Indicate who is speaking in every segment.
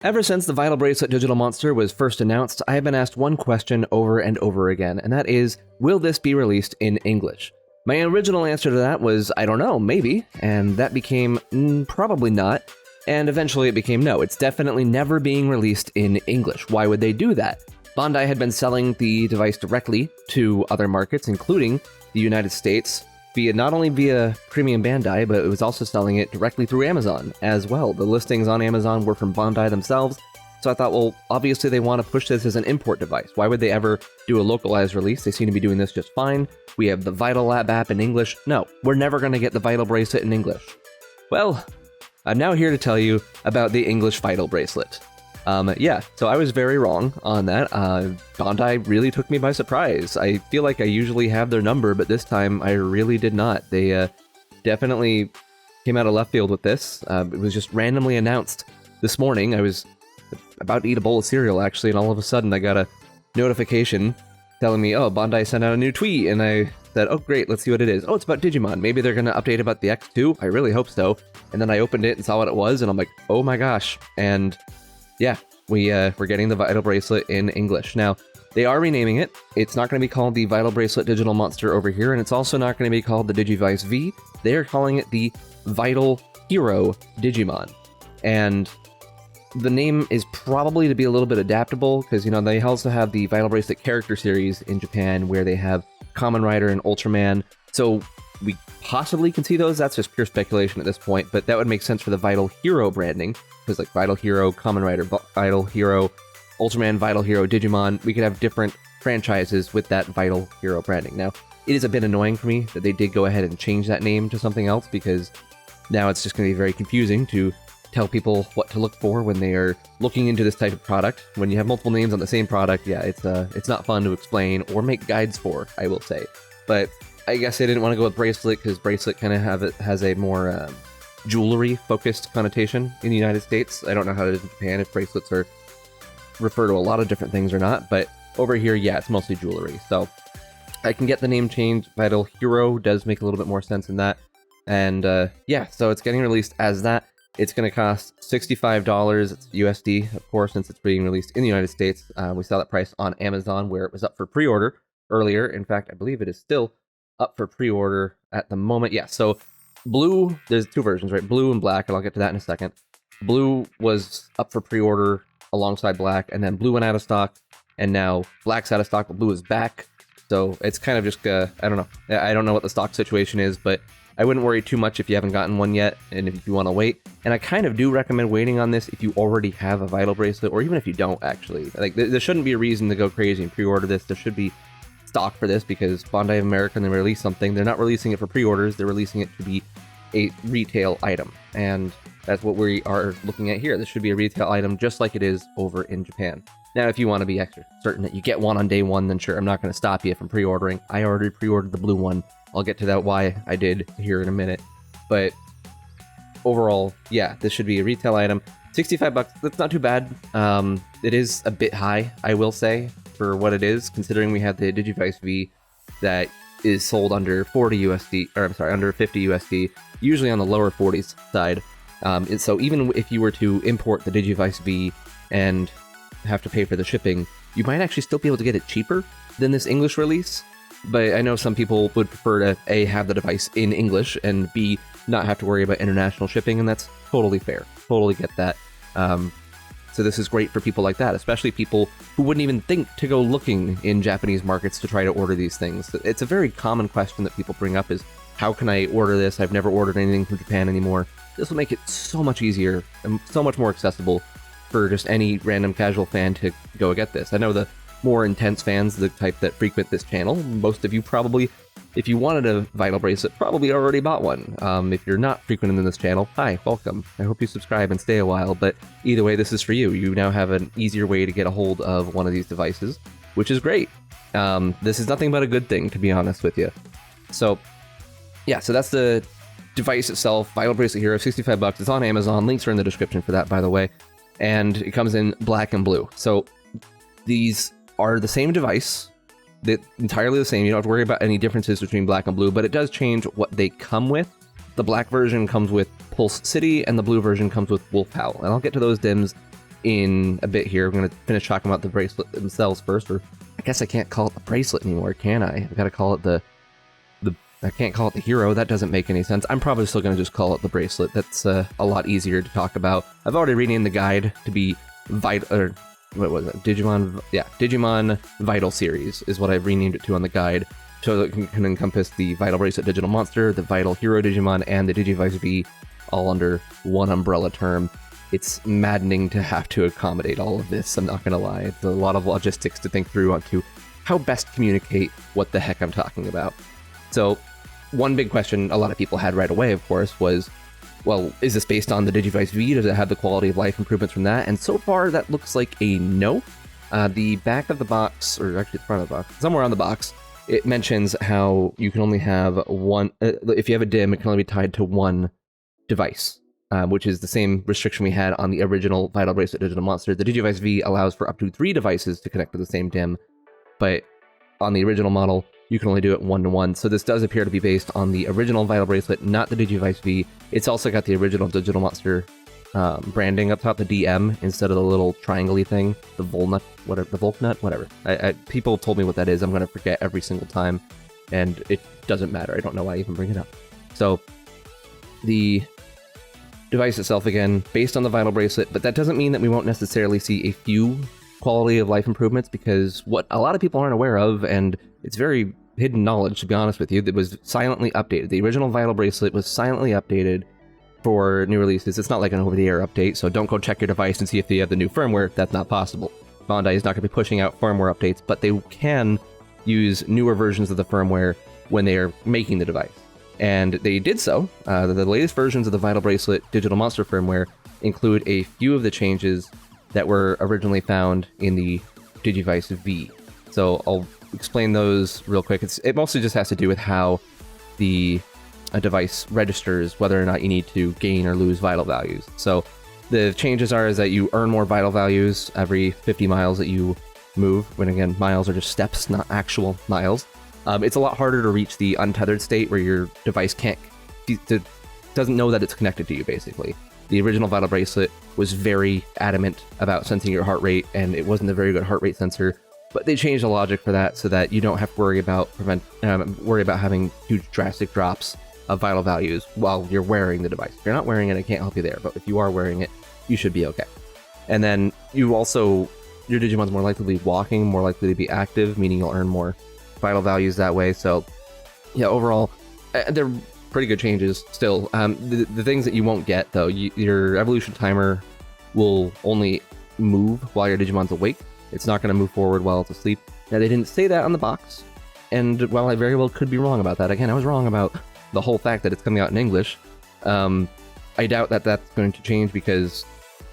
Speaker 1: Ever since the Vital Bracelet Digital Monster was first announced, I have been asked one question over and over again, and that is, will this be released in English? My original answer to that was, I don't know, maybe, and that became probably not, and eventually it became no, it's definitely never being released in English. Why would they do that? Bandai had been selling the device directly to other markets, including the United States, not only via Premium Bandai, but it was also selling it directly through Amazon as well. The listings on Amazon were from Bandai themselves, so I thought, well, obviously they want to push this as an import device. Why would they ever do a localized release? They seem to be doing this just fine. We have the Vital Lab app in English. No, we're never going to get the Vital Bracelet in English. Well, I'm now here to tell you about the English Vital Bracelet. So I was very wrong on that. Bandai really took me by surprise. I feel like I usually have their number, but this time I really did not. They definitely came out of left field with this. It was just randomly announced this morning. I was about to eat a bowl of cereal, actually, and all of a sudden I got a notification telling me, oh, Bandai sent out a new tweet, and I said, oh, great, let's see what it is. Oh, it's about Digimon. Maybe they're going to update about the X2. I really hope so. And then I opened it and saw what it was, and I'm like, oh my gosh. And yeah, we're getting the Vital Bracelet in English. Now, they are renaming it. It's not going to be called the Vital Bracelet Digital Monster over here, and it's also not going to be called the Digivice V. They are calling it the Vital Hero Digimon. And the name is probably to be a little bit adaptable, because, you know, they also have the Vital Bracelet character series in Japan, where they have Kamen Rider and Ultraman. So we possibly can see those. That's just pure speculation at this point, but that would make sense for the Vital Hero branding, because like Vital Hero, Kamen Rider, Vital Hero, Ultraman, Vital Hero, Digimon, we could have different franchises with that Vital Hero branding. Now, it is a bit annoying for me that they did go ahead and change that name to something else, because now it's just going to be very confusing to tell people what to look for when they are looking into this type of product. When you have multiple names on the same product, yeah, it's not fun to explain or make guides for, I will say. But I guess I didn't want to go with Bracelet, because Bracelet kind of has a more jewelry-focused connotation in the United States. I don't know how it is in Japan, if bracelets are refer to a lot of different things or not, but over here, yeah, it's mostly jewelry. So I can get the name changed. Vital Hero does make a little bit more sense in that. And yeah, so it's getting released as that. It's going to cost $65. It's USD, of course, since it's being released in the United States. We saw that price on Amazon, where it was up for pre-order earlier. In fact, I believe it is still up for pre-order at the moment. Yeah, so blue, there's two versions, right? Blue and black, and I'll get to that in a second. Blue was up for pre-order alongside black, and then blue went out of stock, and now black's out of stock, but blue is back. So it's kind of just, I don't know. I don't know what the stock situation is, but I wouldn't worry too much if you haven't gotten one yet, and if you want to wait. And I kind of do recommend waiting on this if you already have a Vital Bracelet, or even if you don't, actually. Like, there shouldn't be a reason to go crazy and pre-order this. There should be stock for this, because Bandai of America, when they release something, they're not releasing it for pre-orders, they're releasing it to be a retail item. And that's what we are looking at here. This should be a retail item just like it is over in Japan. Now, if you want to be extra certain that you get one on day one, then sure, I'm not going to stop you from pre-ordering. I already pre-ordered the blue one. I'll get to that why I did here in a minute. But overall, yeah, this should be a retail item. $65, that's not too bad. It is a bit high, I will say, for what it is, considering we have the Digivice V that is sold under 40 USD, or I'm sorry, under 50 USD, usually on the lower 40s side. And so even if you were to import the Digivice V and have to pay for the shipping, you might actually still be able to get it cheaper than this English release. But I know some people would prefer to A, have the device in English, and B, not have to worry about international shipping, and that's totally fair. Totally get that. So this is great for people like that, especially people who wouldn't even think to go looking in Japanese markets to try to order these things. It's a very common question that people bring up is, how can I order this? I've never ordered anything from Japan anymore. This will make it so much easier and so much more accessible for just any random casual fan to go get this. I know the more intense fans, the type that frequent this channel, most of you probably, if you wanted a Vital Bracelet, probably already bought one. If you're not frequenting this channel, hi, welcome. I hope you subscribe and stay a while, but either way, this is for you. You now have an easier way to get a hold of one of these devices, which is great. This is nothing but a good thing, to be honest with you. So, yeah, so that's the device itself, Vital Bracelet Hero, $65. It's on Amazon. Links are in the description for that, by the way. And it comes in black and blue. So these are the same device. They're entirely the same. You don't have to worry about any differences between black and blue, but it does change what they come with. The black version comes with Pulse City, and the blue version comes with Wolf Howl. And I'll get to those DIMs in a bit here. I'm going to finish talking about the bracelet themselves first, or I guess I can't call it the bracelet anymore, can I? I've got to call it I can't call it the hero. That doesn't make any sense. I'm probably still going to just call it the bracelet. That's a lot easier to talk about. I've already renamed the guide to be what was it? Digimon Vital Series is what I've renamed it to on the guide, so that it can encompass the Vital Bracelet Digital Monster, the Vital Hero Digimon, and the Digivice V, all under one umbrella term. It's maddening to have to accommodate all of this, I'm not going to lie. It's a lot of logistics to think through onto how best communicate what the heck I'm talking about. So, one big question a lot of people had right away, of course, was, well, is this based on the Digivice V? Does it have the quality of life improvements from that? And so far, that looks like a no. The back of the box, or actually the front of the box, somewhere on the box, it mentions how you can only have one, if you have a DIM, it can only be tied to one device, which is the same restriction we had on the original Vital Bracelet Digital Monster. The Digivice V allows for up to 3 devices to connect to the same DIM, but on the original model, you can only do it 1-to-1. So this does appear to be based on the original Vital Bracelet, not the Digivice V. It's also got the original Digital Monster branding up top, the DM, instead of the little triangle-y thing, the Volnut, whatever. People told me what that is. I'm going to forget every single time, and it doesn't matter. I don't know why I even bring it up. So the device itself, again, based on the Vital Bracelet, but that doesn't mean that we won't necessarily see a few quality of life improvements, because what a lot of people aren't aware of, and it's very hidden knowledge, to be honest with you, that was silently updated. The original Vital Bracelet was silently updated for new releases. It's not like an over-the-air update, so don't go check your device and see if they have the new firmware. That's not possible. Bandai is not going to be pushing out firmware updates, but they can use newer versions of the firmware when they are making the device. And they did so. The latest versions of the Vital Bracelet Digital Monster firmware include a few of the changes that were originally found in the Digivice V. So I'll explain those real quick. It mostly just has to do with how the device registers whether or not you need to gain or lose vital values. So the changes is that you earn more vital values every 50 miles that you move, when again, miles are just steps, not actual miles. It's a lot harder to reach the untethered state where your device doesn't know that it's connected to you, basically. The original Vital Bracelet was very adamant about sensing your heart rate, and it wasn't a very good heart rate sensor. But they changed the logic for that so that you don't have to worry about having huge drastic drops of vital values while you're wearing the device. If you're not wearing it, I can't help you there. But if you are wearing it, you should be okay. And then your Digimon's more likely to be walking, more likely to be active, meaning you'll earn more vital values that way. So yeah, overall, they're pretty good changes still. The things that you won't get, though, your evolution timer will only move while your Digimon's awake. It's not going to move forward while it's asleep. Now, they didn't say that on the box, and while I very well could be wrong about that, again, I was wrong about the whole fact that it's coming out in English. I doubt that that's going to change, because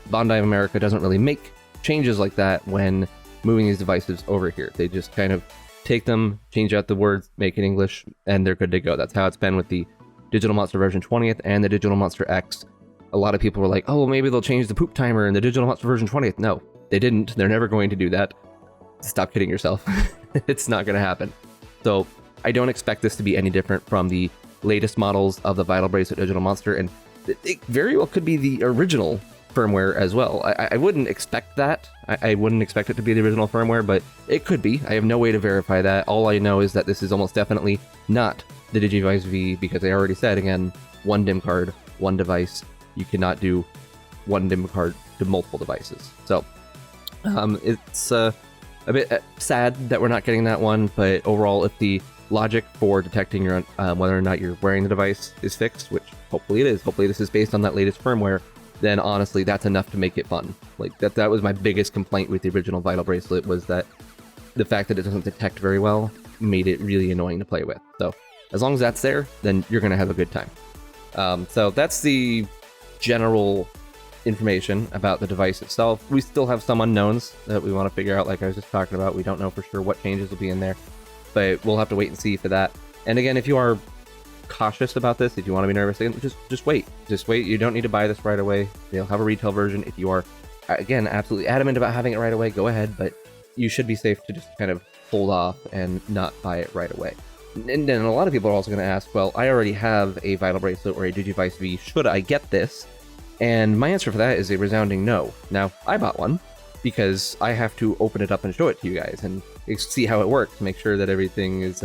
Speaker 1: Bandai of America doesn't really make changes like that when moving these devices over here. They just kind of take them, change out the words, make it English, and they're good to go. That's how it's been with the Digital Monster version 20th and the Digital Monster X. A lot of people were like, oh, well, maybe they'll change the poop timer in the Digital Monster version 20th. No, they didn't. They're never going to do that. Stop kidding yourself. It's not going to happen. So I don't expect this to be any different from the latest models of the Vital Bracelet Digital Monster, and it very well could be the original firmware as well. I wouldn't expect that. I wouldn't expect it to be the original firmware, but it could be. I have no way to verify that. All I know is that this is almost definitely not the Digivice V, because I already said, again, one DIM card, one device. You cannot do one DIM card to multiple devices. So it's a bit sad that we're not getting that one, but overall, if the logic for detecting your whether or not you're wearing the device is fixed, which hopefully it is, hopefully this is based on that latest firmware, then honestly, that's enough to make it fun. Like that was my biggest complaint with the original Vital Bracelet, was that the fact that it doesn't detect very well made it really annoying to play with. So as long as that's there, then you're going to have a good time. So that's the general information about the device itself. We still have some unknowns that we want to figure out, like I was just talking about. We don't know for sure what changes will be in there, but we'll have to wait and see for that. And again, if you are cautious about this, if you want to be nervous, just wait. You don't need to buy this right away. You'll have a retail version. If you are, again, absolutely adamant about having it right away, go ahead, but you should be safe to just kind of hold off and not buy it right away. And then a lot of people are also going to ask, well, I already have a Vital Bracelet or a Digivice V. Should I get this? And my answer for that is a resounding no. Now, I bought one because I have to open it up and show it to you guys and see how it works, make sure that everything is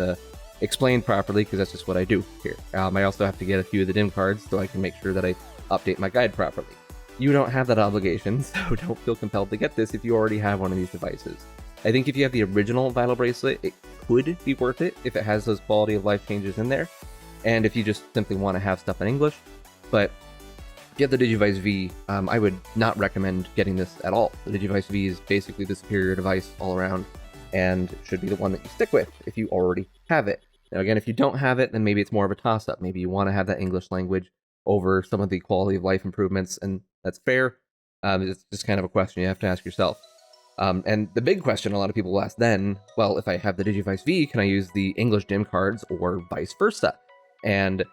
Speaker 1: explained properly, because that's just what I do here. I also have to get a few of the DIM cards so I can make sure that I update my guide properly. You don't have that obligation, so don't feel compelled to get this if you already have one of these devices. I think if you have the original Vital Bracelet, it could be worth it if it has those quality of life changes in there, and if you just simply want to have stuff in English. But if you have the Digivice V, I would not recommend getting this at all. The Digivice V is basically the superior device all around, and should be the one that you stick with if you already have it. Now again, if you don't have it, then maybe it's more of a toss-up. Maybe you want to have that English language over some of the quality of life improvements, and that's fair. It's just kind of a question you have to ask yourself. And the big question a lot of people will ask then, well, if I have the Digivice V, can I use the English DIM cards or vice versa? And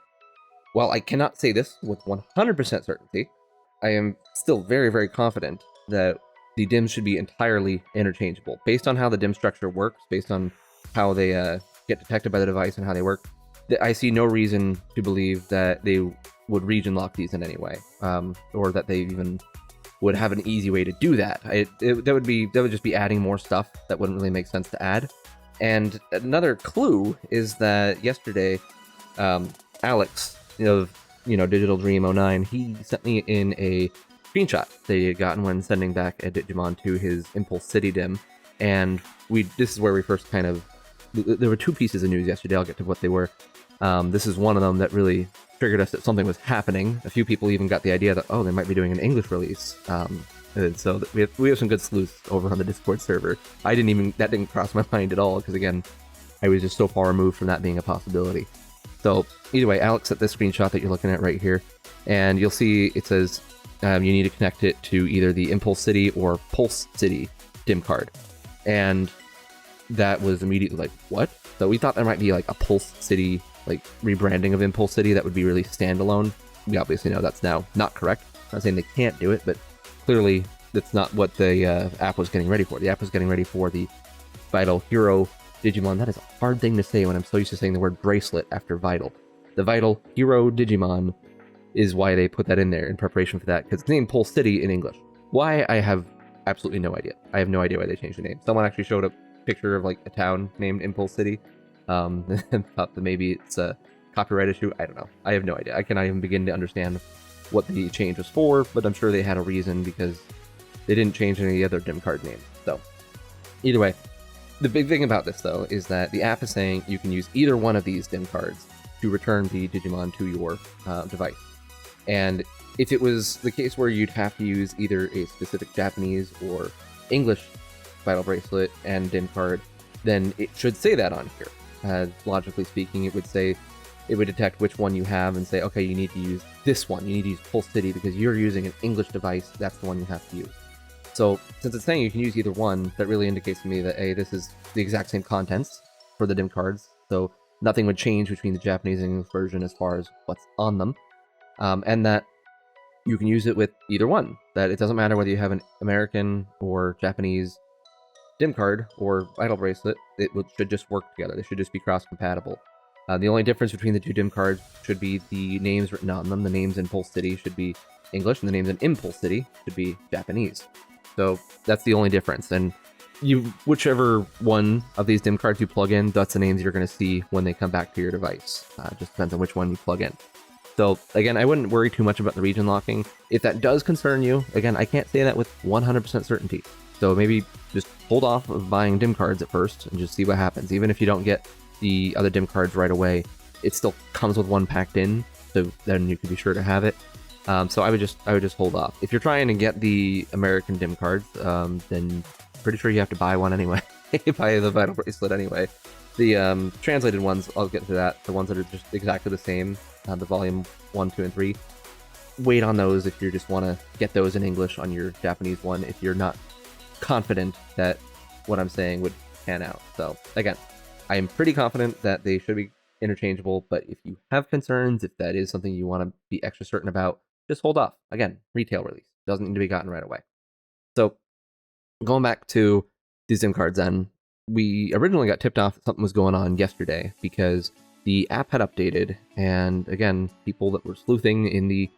Speaker 1: while I cannot say this with 100% certainty, I am still very, very confident that the DIMs should be entirely interchangeable. Based on how the DIM structure works, based on how they get detected by the device and how they work, I see no reason to believe that they would region lock these in any way, or that they even would have an easy way to do that. That would just be adding more stuff that wouldn't really make sense to add. And another clue is that yesterday, Alex of Digital Dream 09, he sent me in a screenshot that he had gotten when sending back a Digimon to his Impulse City DIM, and this is where we first kind of, there were two pieces of news yesterday. I'll get to what they were. This is one of them that really triggered us that something was happening. A few people even got the idea that, oh, they might be doing an English release. And so we have some good sleuths over on the Discord server. That didn't cross my mind at all, because again, I was just so far removed from that being a possibility. So either way, Alex sent this screenshot that you're looking at right here, and you'll see it says you need to connect it to either the Impulse City or Pulse City DIM card. And that was immediately like, what? So we thought there might be like a Pulse City like rebranding of Impulse City that would be really standalone. We obviously know that's now not correct. I'm not saying they can't do it, but clearly that's not what the app was getting ready for. The app was getting ready for the Vital Hero Digimon. That is a hard thing to say when I'm so used to saying the word bracelet after Vital. The Vital Hero Digimon is why they put that in there in preparation for that, because it's named Pulse City in English. Why? I have absolutely no idea. I have no idea why they changed the name. Someone actually showed a picture of like a town named Impulse City, and thought that maybe it's a copyright issue. I don't know. I have no idea. I cannot even begin to understand what the change was for, but I'm sure they had a reason, because they didn't change any of the other DIM card names. So either way, the big thing about this though is that the app is saying you can use either one of these DIM cards to return the Digimon to your device. And if it was the case where you'd have to use either a specific Japanese or English Vital Bracelet and DIM card, then it should say that on here. Logically speaking, it would detect which one you have and say, okay, you need to use this one. You need to use Pulse City because you're using an English device. That's the one you have to use. So since it's saying you can use either one, that really indicates to me that, A, this is the exact same contents for the DIM cards. So nothing would change between the Japanese and English version as far as what's on them. And that you can use it with either one. That it doesn't matter whether you have an American or Japanese DIM card or Vital Bracelet, should just work together. They should just be cross-compatible. The only difference between the two DIM cards should be the names written on them. The names in Pulse City should be English, and the names in Impulse City should be Japanese. So that's the only difference. And whichever one of these DIM cards you plug in, that's the names you're going to see when they come back to your device. It just depends on which one you plug in. So again, I wouldn't worry too much about the region locking. If that does concern you, again, I can't say that with 100% certainty. So maybe just hold off of buying DIM cards at first and just see what happens. Even if you don't get the other DIM cards right away, it still comes with one packed in, so then you can be sure to have it. So I would just hold off. If you're trying to get the American DIM cards, then pretty sure you have to buy one anyway. Buy the Vital Bracelet anyway. The translated ones, I'll get to that. The ones that are just exactly the same, the volume 1, 2, and 3. Wait on those if you just want to get those in English on your Japanese one, if you're not confident that what I'm saying would pan out. So again, I am pretty confident that they should be interchangeable, but if you have concerns, if that is something you want to be extra certain about, just hold off. Again, retail release. Doesn't need to be gotten right away. So going back to these DIM cards then, we originally got tipped off that something was going on yesterday because the app had updated, and again, people that were sleuthing in the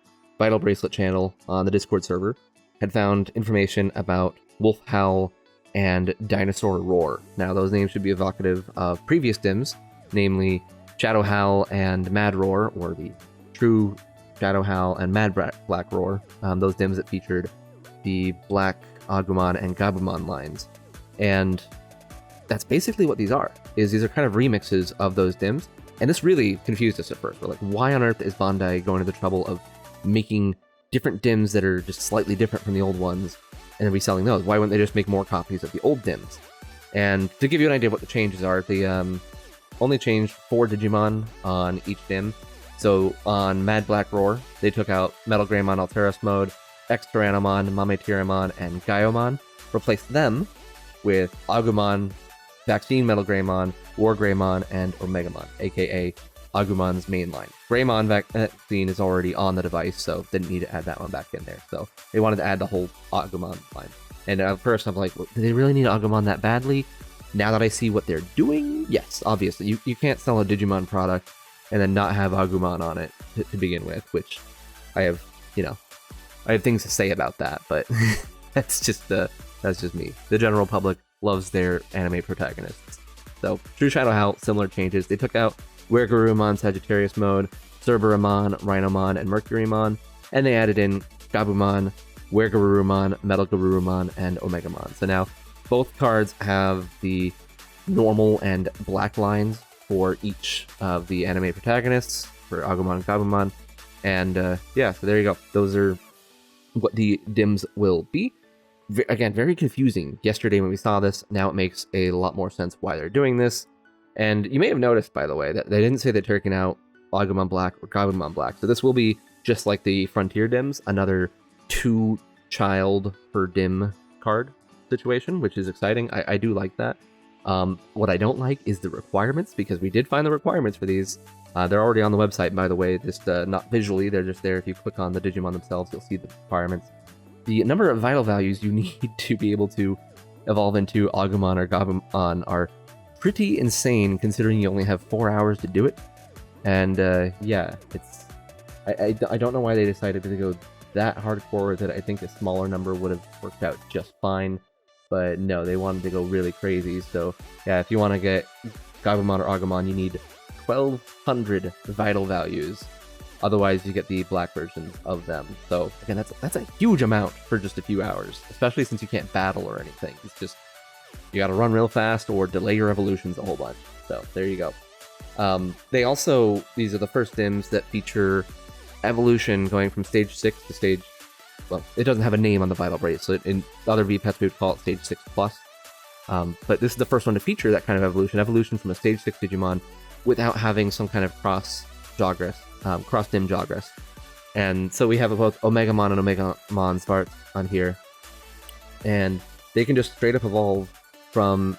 Speaker 1: Vital Bracelet channel on the Discord server had found information about Wolf Howl and Dinosaur Roar. Now, those names should be evocative of previous DIMs, namely Shadow Howl and Mad Roar, or the true Shadow Howl and Mad Black Roar, those DIMs that featured the Black Agumon and Gabumon lines. And that's basically what these are, these are kind of remixes of those DIMs. And this really confused us at first. We're like, why on earth is Bandai going to the trouble of making different DIMs that are just slightly different from the old ones and then reselling those? Why wouldn't they just make more copies of the old DIMs? And to give you an idea of what the changes are, they only changed 4 Digimon on each DIM. So on Mad Black Roar, they took out Metal Greymon Alteros Mode, X-Tyrannomon, Mametyramon, and Gaiomon, replaced them with Agumon, Vaccine Metal Greymon, War Greymon, and Omegamon, aka Agumon's main line. Greymon Vaccine is already on the device, so didn't need to add that one back in there. So they wanted to add the whole Agumon line. And at first I'm like, well, do they really need Agumon that badly? Now that I see what they're doing, yes, obviously. You can't sell a Digimon product and then not have Agumon on it to begin with, which I have things to say about that, but that's just me. The general public loves their anime protagonists. So, True Shadow Howl, similar changes. They took out Weregarurumon Sagittarius Mode, Cerberumon, Rhinomon, and Mercurymon, and they added in Gabumon, Weregarurumon, Metal Garurumon, and Omegamon. So now, both cards have the normal and black lines for each of the anime protagonists, for Agumon and Gabumon. And yeah, so there you go. Those are what the DIMs will be. Again, very confusing yesterday when we saw this. Now it makes a lot more sense why they're doing this. And you may have noticed, by the way, that they didn't say they're taking out Agumon Black or Gabumon Black. So this will be just like the Frontier DIMs, another 2-child per DIM card situation, which is exciting. I do like that. What I don't like is the requirements, because we did find the requirements for these. They're already on the website, by the way, just not visually. They're just there. If you click on the Digimon themselves, you'll see the requirements. The number of vital values you need to be able to evolve into Agumon or Gabumon are pretty insane, considering you only have 4 hours to do it. And yeah, it's I don't know why they decided to go that hardcore with it. I think a smaller number would have worked out just fine, but no, they wanted to go really crazy. So yeah, if you want to get Gabumon or Agumon, you need 1,200 vital values. Otherwise, you get the black versions of them. So again, that's a huge amount for just a few hours, especially since you can't battle or anything. It's just, you got to run real fast or delay your evolutions a whole bunch. So there you go. These are the first DIMs that feature evolution going from stage 6 to stage, well, it doesn't have a name on the Vital Bracelet. In other VPETs, we would call it stage 6 plus. But this is the first one to feature that kind of evolution from a stage 6 Digimon without having some kind of cross DIM Jogress. And so we have both Omegamon and Omegamon Sparks on here. And they can just straight up evolve from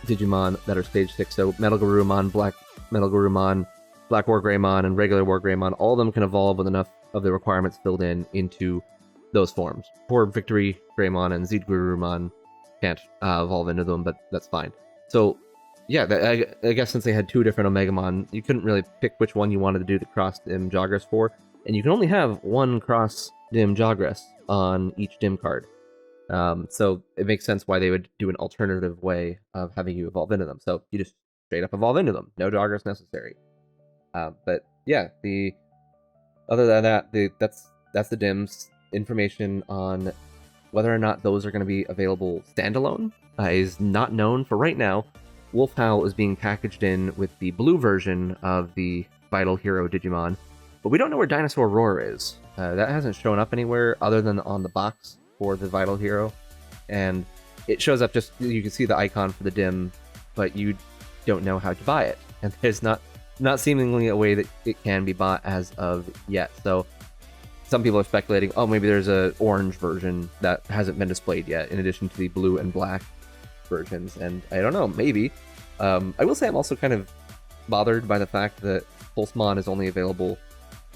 Speaker 1: Digimon that are stage 6. So Metal Garurumon, Black Metal Garurumon, Black War Greymon, and regular War Greymon, all of them can evolve with enough of the requirements filled in into those forms. Poor Victory Greymon and Zed Garurumon can't evolve into them, but that's fine. So yeah, I guess since they had 2 different Omegamon, you couldn't really pick which one you wanted to do the cross-dim Jogress for, and you can only have 1 cross-dim Jogress on each dim card. So it makes sense why they would do an alternative way of having you evolve into them. So you just straight up evolve into them, no Jogress necessary. But yeah, other than that, that's the DIMs. Information on whether or not those are going to be available standalone is not known for right now. Wolf Howl is being packaged in with the blue version of the Vital Hero Digimon, but we don't know where Dinosaur Roar is. That hasn't shown up anywhere other than on the box for the Vital Hero, and it shows up just, you can see the icon for the DIM, but you don't know how to buy it, and there's not seemingly a way that it can be bought as of yet. So some people are speculating, oh, maybe there's a orange version that hasn't been displayed yet, in addition to the blue and black versions, and I don't know, maybe. I will say I'm also kind of bothered by the fact that Pulsemon is only available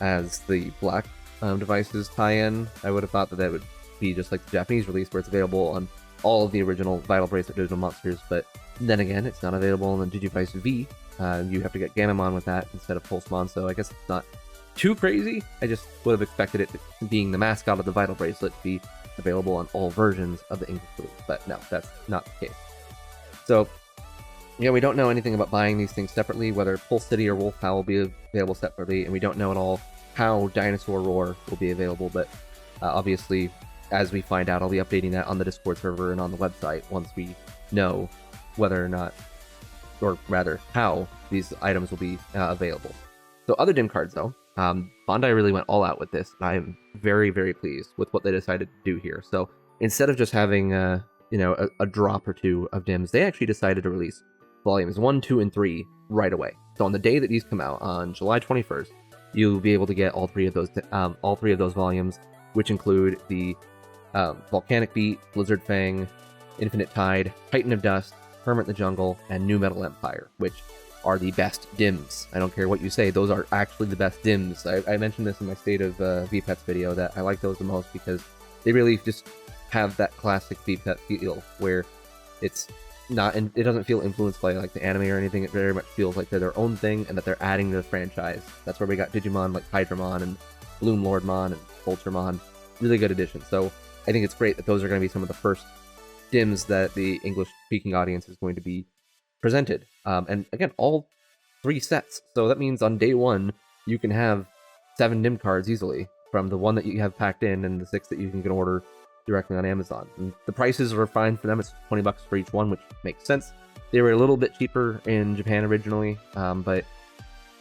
Speaker 1: as the black devices tie-in. I would have thought that would be just like the Japanese release, where it's available on all of the original Vital Bracelet digital monsters, but then again, it's not available on the Digivice V. You have to get Gamamon with that instead of Pulsemon, so I guess it's not too crazy. I just would have expected it, being the mascot of the Vital Bracelet, to be available on all versions of the English release, but no, that's not the case. So, yeah, we don't know anything about buying these things separately, whether Pulse City or Wolf Howl will be available separately, and we don't know at all how Dinosaur Roar will be available, but obviously, as we find out, I'll be updating that on the Discord server and on the website once we know whether or not, or rather, how these items will be available. So other DIM cards, though, Bandai really went all out with this, and I am very, very pleased with what they decided to do here. So instead of just having a drop or two of DIMs, they actually decided to release volumes 1, 2, and 3 right away. So on the day that these come out, on July 21st, you'll be able to get all three of those volumes, which include the Volcanic Beat, Blizzard Fang, Infinite Tide, Titan of Dust, Hermit in the Jungle, and New Metal Empire, which are the best DIMs. I don't care what you say, those are actually the best DIMs. I mentioned this in my State of VPETs video, that I like those the most because they really just have that classic VPET feel, where it's not, and it doesn't feel influenced by like the anime or anything. It very much feels like they're their own thing and that they're adding to the franchise. That's where we got Digimon like Hydramon and Bloom Lordmon and Ultramon. Really good addition. So I think it's great that those are going to be some of the first DIMs that the English-speaking audience is going to be presented. And again, all 3 sets. So that means on day 1, you can have 7 DIM cards easily, from the 1 that you have packed in and the 6 that you can order directly on Amazon. And the prices are fine for them. It's $20 for each one, which makes sense. They were a little bit cheaper in Japan originally, but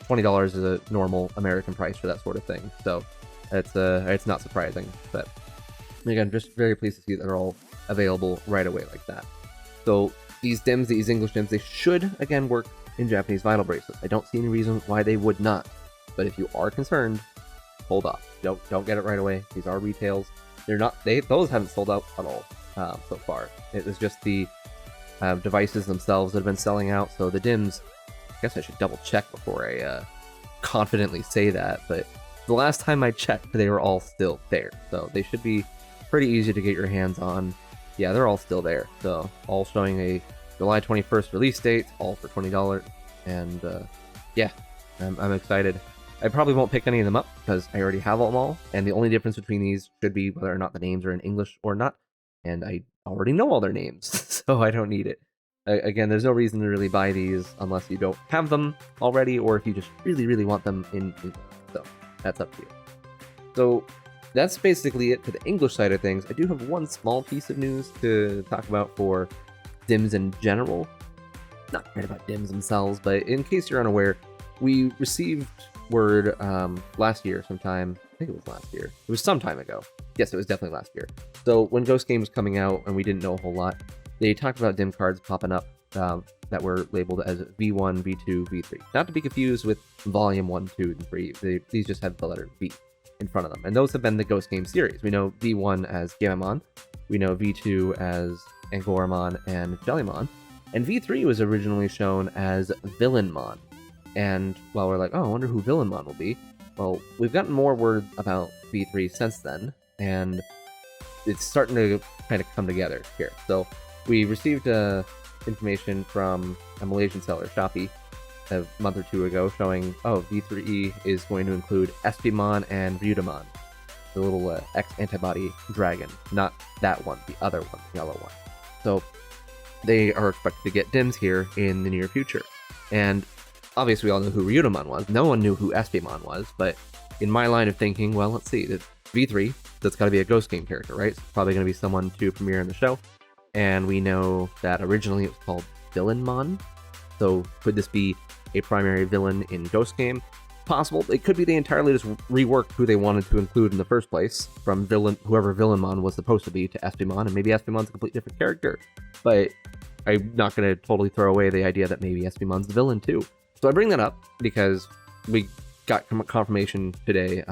Speaker 1: $20 is a normal American price for that sort of thing. So it's not surprising. But again, just very pleased to see that they're all available right away like that. So these DIMs, these English DIMs, they should again work in Japanese Vital Bracelets. I don't see any reason why they would not. But if you are concerned, hold off. Don't get it right away. These are retails. Those haven't sold out at all so far. It was just the devices themselves that have been selling out. So the DIMs, I guess I should double check before I confidently say that. But the last time I checked, they were all still there. So they should be pretty easy to get your hands on. Yeah, they're all still there. So all showing a July 21st release date, all for $20. And yeah, I'm excited. I probably won't pick any of them up because I already have them all, and the only difference between these should be whether or not the names are in English or not, and I already know all their names, so I don't need it. Again, there's no reason to really buy these unless you don't have them already, or if you just really, really want them in English, so that's up to you. So that's basically it for the English side of things. I do have one small piece of news to talk about for DIMs in general. Not right about DIMs themselves, but in case you're unaware, we received word last year sometime. I think it was last year. It was some time ago. Yes, it was definitely last year. So when Ghost Game was coming out and we didn't know a whole lot, they talked about DIM cards popping up that were labeled as V1, V2, V3. Not to be confused with Volume 1, 2, and 3. These just have the letter V in front of them. And those have been the Ghost Game series. We know V1 as Gamamon. We know V2 as Angoramon and Jellymon. And V3 was originally shown as Villainmon. And while we're like, oh, I wonder who Villainmon will be, well, we've gotten more word about V3 since then, and it's starting to kind of come together here. So we received information from a Malaysian seller, Shopee, a month or 2 ago, showing, oh, V3 is going to include Espimon and Ryudamon, the little X-antibody dragon. Not that one, the other one, the yellow one. So they are expected to get DIMs here in the near future. And obviously, we all knew who Ryudamon was. No one knew who Espimon was, but in my line of thinking, well, let's see. V3, that's got to be a Ghost Game character, right? It's probably going to be someone to premiere in the show. And we know that originally it was called Villainmon. So could this be a primary villain in Ghost Game? Possible. It could be they entirely just reworked who they wanted to include in the first place, from whoever Villainmon was supposed to be, to Espimon, and maybe Espimon's a completely different character. But I'm not going to totally throw away the idea that maybe Espimon's the villain too. So I bring that up because we got confirmation today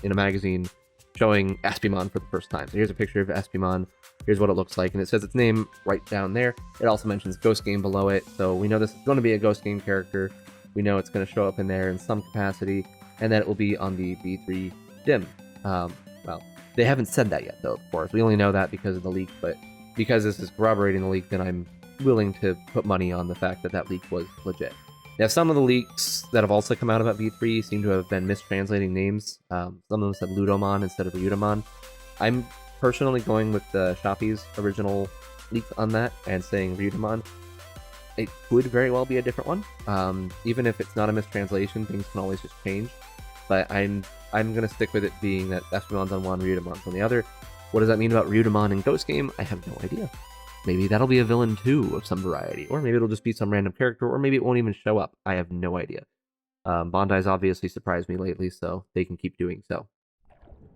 Speaker 1: in a magazine showing Espimon for the first time. So here's a picture of Espimon. Here's what it looks like, and it says its name right down there. It also mentions Ghost Game below it, so we know this is going to be a Ghost Game character. We know it's going to show up in there in some capacity, and that it will be on the V3 DIM. Well, they haven't said that yet, though, of course. We only know that because of the leak, but because this is corroborating the leak, then I'm willing to put money on the fact that that leak was legit. Now, some of the leaks that have also come out about V3 seem to have been mistranslating names. Some of them said Ludomon instead of Ryudomon. I'm personally going with the Shoppy's original leak on that and saying Ryudomon. It could very well be a different one. Even if it's not a mistranslation, things can always just change. But I'm going to stick with it being that Espimon's on one, Ryudomon's on the other. What does that mean about Ryudomon in Ghost Game? I have no idea. Maybe that'll be a villain too of some variety, or maybe it'll just be some random character, or maybe it won't even show up. I have no idea. Bandai's obviously surprised me lately, so they can keep doing so.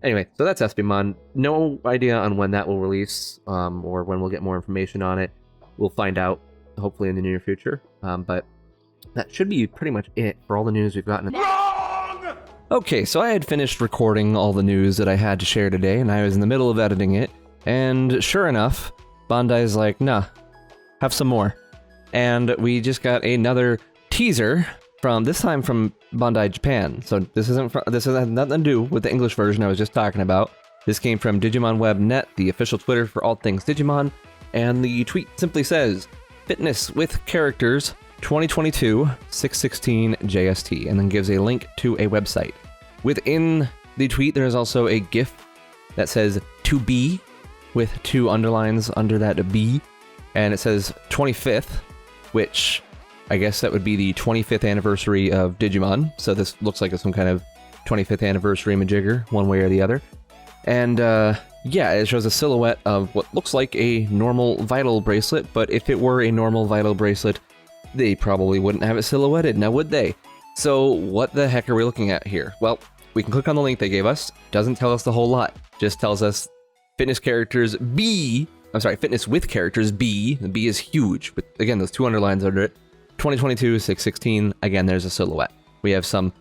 Speaker 1: Anyway, so that's Espimon. No idea on when that will release, or when we'll get more information on it. We'll find out, hopefully in the near future. But that should be pretty much it for all the news we've gotten. Wrong! Okay, so I had finished recording all the news that I had to share today, and I was in the middle of editing it, and sure enough, Bandai's like, nah, have some more. And we just got another teaser this time from Bandai Japan. So this has nothing to do with the English version I was just talking about. This came from Digimon Web Net, the official Twitter for all things Digimon, and the tweet simply says, Fitness with Characters 2022 616 JST, and then gives a link to a website. Within the tweet, there is also a GIF that says to be, with 2 underlines under that B, and it says 25th, which I guess that would be the 25th anniversary of Digimon, so this looks like some kind of 25th anniversary majigger, one way or the other. And yeah, it shows a silhouette of what looks like a normal Vital bracelet, but if it were a normal Vital bracelet, they probably wouldn't have it silhouetted, now would they? So what the heck are we looking at here? Well, we can click on the link they gave us, doesn't tell us the whole lot, just tells us Fitness with Characters B. The B is huge, with, again, those 2 underlines under it. 2022 616, again, there's a silhouette. We have some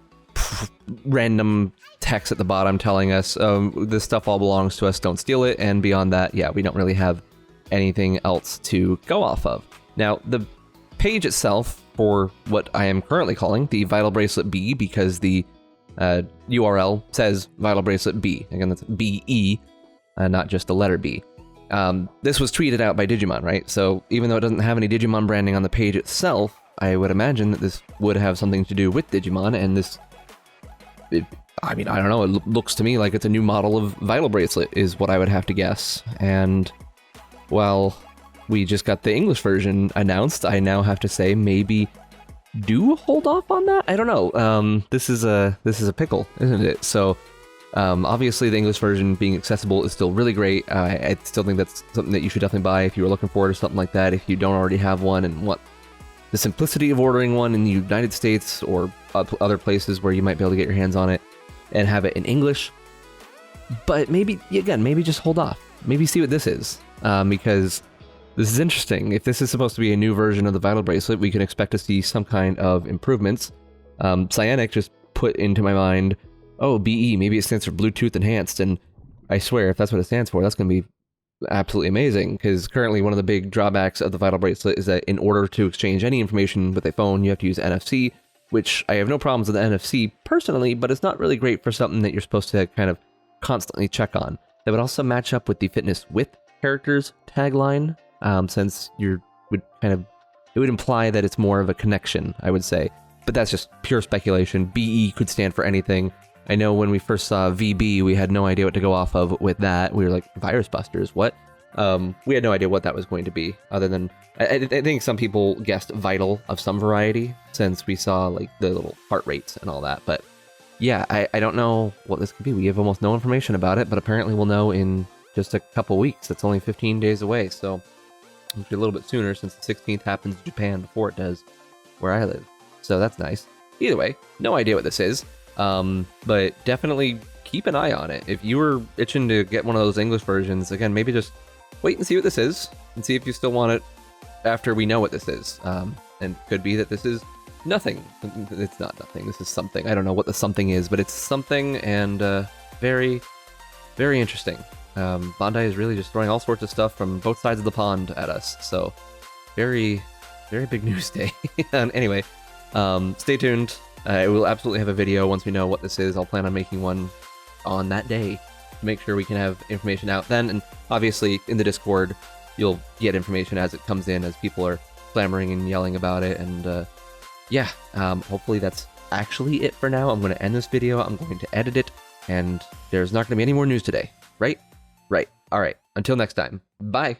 Speaker 1: random text at the bottom telling us, this stuff all belongs to us, don't steal it, and beyond that, yeah, we don't really have anything else to go off of. Now, the page itself, for what I am currently calling the Vital Bracelet B, because the URL says Vital Bracelet B. Again, that's BE, not just the letter B. This was tweeted out by Digimon, right? So even though it doesn't have any Digimon branding on the page itself, I would imagine that this would have something to do with Digimon, and I mean, I don't know, it looks to me like it's a new model of Vital Bracelet, is what I would have to guess. And, well, we just got the English version announced, I now have to say maybe do hold off on that? I don't know. This is a pickle, isn't it? So, obviously the English version being accessible is still really great. I still think that's something that you should definitely buy if you were looking forward to something like that, if you don't already have one and want the simplicity of ordering one in the United States or other places where you might be able to get your hands on it and have it in English. But maybe, again, maybe just hold off. Maybe see what this is, because this is interesting. If this is supposed to be a new version of the Vital Bracelet, we can expect to see some kind of improvements. Cyanic just put into my mind, oh, BE, maybe it stands for Bluetooth Enhanced, and I swear, if that's what it stands for, that's going to be absolutely amazing, because currently one of the big drawbacks of the Vital Bracelet is that in order to exchange any information with a phone, you have to use NFC, which I have no problems with the NFC personally, but it's not really great for something that you're supposed to kind of constantly check on. That would also match up with the Fitness with Characters tagline, since it would imply that it's more of a connection, I would say. But that's just pure speculation. BE could stand for anything. I know when we first saw VB, we had no idea what to go off of with that. We were like, Virus Busters, what? We had no idea what that was going to be, other than, I think some people guessed Vital of some variety, since we saw like the little heart rates and all that. But yeah, I don't know what this could be. We have almost no information about it, but apparently we'll know in just a couple weeks. It's only 15 days away, so it'll be a little bit sooner, since the 16th happens in Japan before it does where I live. So that's nice. Either way, no idea what this is. But definitely keep an eye on it. If you were itching to get one of those English versions, again, maybe just wait and see what this is, and see if you still want it after we know what this is. And could be that this is nothing. It's not nothing. This is something. I don't know what the something is, but it's something, and very, very interesting. Bandai is really just throwing all sorts of stuff from both sides of the pond at us. So very, very big news day. Anyway, stay tuned. We'll absolutely have a video once we know what this is. I'll plan on making one on that day to make sure we can have information out then. And obviously in the Discord, you'll get information as it comes in, as people are clamoring and yelling about it. And yeah, hopefully that's actually it for now. I'm going to end this video. I'm going to edit it, and there's not going to be any more news today, right? Right. All right. Until next time. Bye.